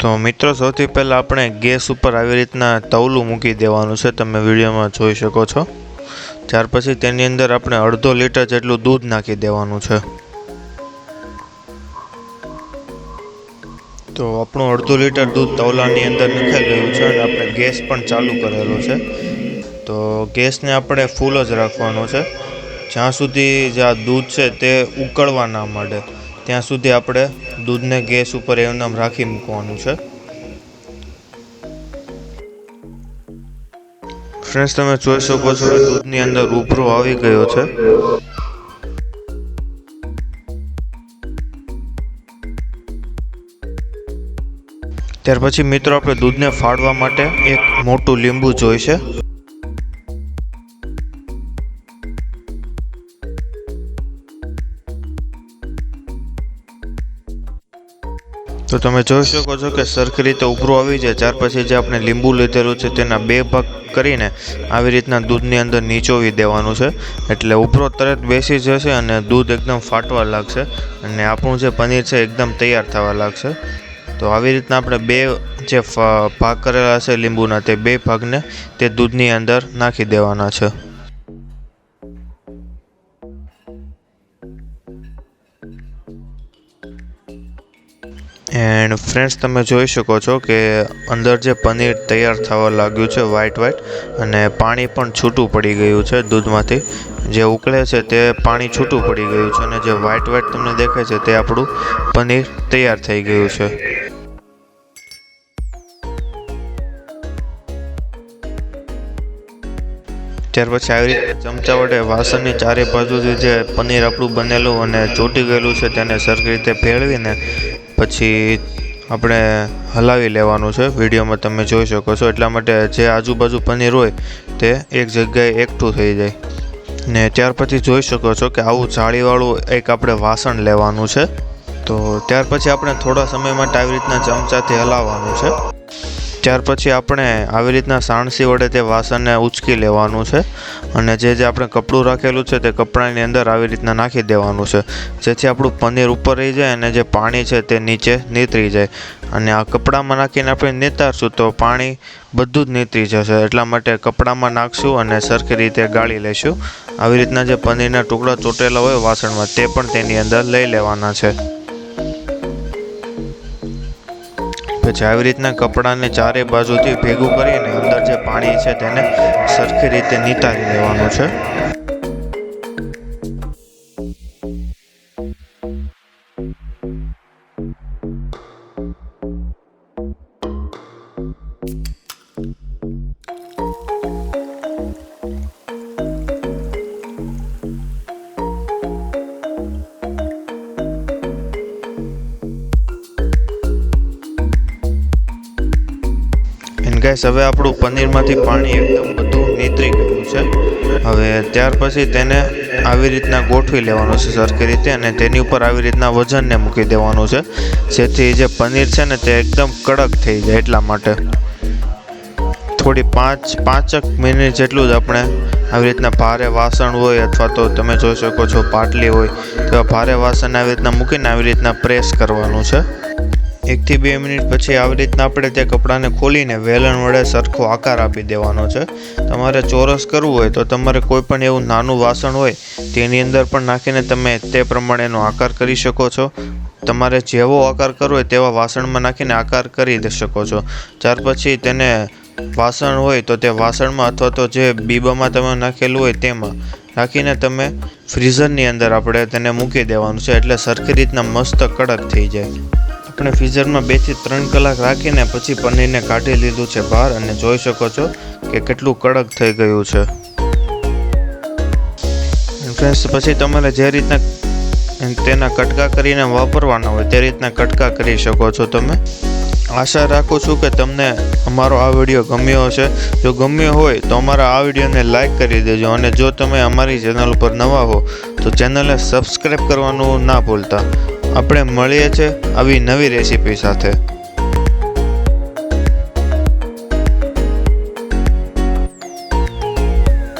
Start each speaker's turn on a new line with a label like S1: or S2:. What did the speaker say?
S1: તો મિત્રો, સૌથી પહેલાં આપણે ગેસ ઉપર આવી રીતના તવલું મૂકી દેવાનું છે, તમે વિડીયોમાં જોઈ શકો છો। ત્યાર પછી તેની અંદર આપણે અડધો લીટર જેટલું દૂધ નાખી દેવાનું છે। તો આપણું અડધો લીટર દૂધ તવલાની અંદર નખાઈ ગયું છે અને આપણે ગેસ પણ ચાલુ કરેલો છે। તો ગેસને આપણે ફૂલ જ રાખવાનો છે, જ્યાં સુધી જે આ દૂધ છે તે ઉકળવા ના માંડે ત્યાં સુધી આપણે દૂધને ગેસ ઉપર એમનેમ રાખી મૂકવાનું છે। ફ્રેન્ડ્સ, તમે જોઈ શકો છો કે દૂધની અંદર ઉભરો આવી ગયો છે। ત્યાર પછી મિત્રો, આપણે દૂધને ફાડવા માટે એક મોટું લીંબુ જોઈશે। તો તમે જોઈ શકો છો કે સરખી રીતે ઉભરો આવી જાય। ત્યાર પછી જે આપણે લીંબુ લીધેલું છે તેના 2 ભાગ કરીને આવી રીતના દૂધની અંદર નીચોવી દેવાનું છે, એટલે ઉભરો તરત બેસી જશે અને દૂધ એકદમ ફાટવા લાગશે અને આપણું જે પનીર છે એકદમ તૈયાર થવા લાગશે। તો આવી રીતના આપણે 2 જે ભાગ કરેલા છે લીંબુના, તે 2 ભાગને તે દૂધની અંદર નાખી દેવાના છે। એન્ડ ફ્રેન્ડ્સ, તમે જોઈ શકો છો કે અંદર જે પનીર તૈયાર થવા લાગ્યું છે વ્હાઈટ અને પાણી પણ છૂટું પડી ગયું છે દૂધમાંથી। જે ઉકળે છે તે પાણી છૂટું પડી ગયું છે અને જે વ્હાઈટ તમને દેખાય છે તે આપણું પનીર તૈયાર થઈ ગયું છે। ત્યાર પછી આવી રીતે ચમચા વડે વાસણની ચારે બાજુથી જે પનીર આપણું બનેલું અને ચોંટી ગયેલું છે તેને સરખી રીતે ભેળવીને પછી આપણે હલાવી લેવાનું છે। વિડીયોમાં તમે જોઈ શકો છો, એટલા માટે જે આજુબાજુ પનીર હોય તે એક જગ્યાએ એકઠું થઈ જાય। ને ત્યાર પછી જોઈ શકો છો કે આવું જાળીવાળું એક આપણે વાસણ લેવાનું છે। તો ત્યાર પછી આપણે થોડા સમય માટે આવી રીતના ચમચાથી હલાવવાનું છે। ત્યાર પછી આપણે આવી રીતના સાણસી વડે તે વાસણને ઉચકી લેવાનું છે અને જે આપણે કપડું રાખેલું છે તે કપડાની અંદર આવી રીતના નાખી દેવાનું છે, જેથી આપણું પનીર ઉપર રહી જાય અને જે પાણી છે તે નીચે નીતરી જાય। અને આ કપડામાં નાખીને આપણે નીતારશું તો પાણી બધું જ નીતરી જશે, એટલા માટે કપડામાં નાખશું અને સરખી રીતે ગાળી લઈશું। આવી રીતના જે પનીરના ટુકડા ચોટેલા હોય વાસણમાં તે પણ તેની અંદર લઈ લેવાના છે। પછી આવી રીતના કપડાને ચારે બાજુથી ભેગું કરીને અંદર જે પાણી છે તેને સરખી રીતે નીતારી લેવાનું છે। ગાઈસ, હવે આપણું પનીરમાંથી પાણી એકદમ બધું નીતરી ગયું છે। હવે ત્યાર પછી તેને આવી રીતના ગોઠવી લેવાનું છે સરખી રીતે અને તેની ઉપર આવી રીતના વજનને મૂકી દેવાનું છે, જેથી જે પનીર છે ને તે એકદમ કડક થઈ જાય। એટલા માટે થોડી 5 મિનિટ જેટલું જ આપણે આવી રીતના ભારે વાસણ હોય અથવા તો તમે જોઈ શકો છો પાટલી હોય તેવા ભારે વાસણ આવી રીતના મૂકીને આવી રીતના પ્રેસ કરવાનું છે। 1 થી 2 મિનિટ પછી આવી રીતના આપણે તે કપડાને ખોલીને વેલણ વડે સરખો આકાર આપી દેવાનો છે। તમારે ચોરસ કરવું હોય તો તમારે કોઈ પણ એવું નાનું વાસણ હોય તેની અંદર પણ નાખીને તમે તે પ્રમાણેનો આકાર કરી શકો છો। તમારે જેવો આકાર કરવો હોય તેવા વાસણમાં નાખીને આકાર કરી શકો છો। ત્યાર પછી તેને વાસણ હોય તો તે વાસણમાં અથવા તો જે બીબામાં તમે નાખેલું હોય તેમાં રાખીને તમે ફ્રીઝરની અંદર આપણે તેને મૂકી દેવાનું છે, એટલે સરખી રીતના મસ્ત કડક થઈ જાય। આપણે ફ્રીઝરમાં 2 થી 3 કલાક રાખીને પછી પનીરને કાઢી લીધું છે બહાર અને જોઈ શકો છો કે કેટલું કડક થઈ ગયું છે। ફ્રેન્ડ્સ, પછી તમારે જે રીતના તેના કટકા કરીને વાપરવાના હોય તે રીતના કટકા કરી શકો છો તમે। આશા રાખું છું કે તમને અમારો આ વિડીયો ગમ્યો હશે। જો ગમ્યો હોય તો અમારા આ વિડીયોને લાઈક કરી દેજો અને જો તમે અમારી ચેનલ ઉપર નવા હો તો ચેનલને સબસ્ક્રાઈબ કરવાનું ના ભૂલતા। આપણે મળીએ છીએ આવી નવી રેસીપી સાથે।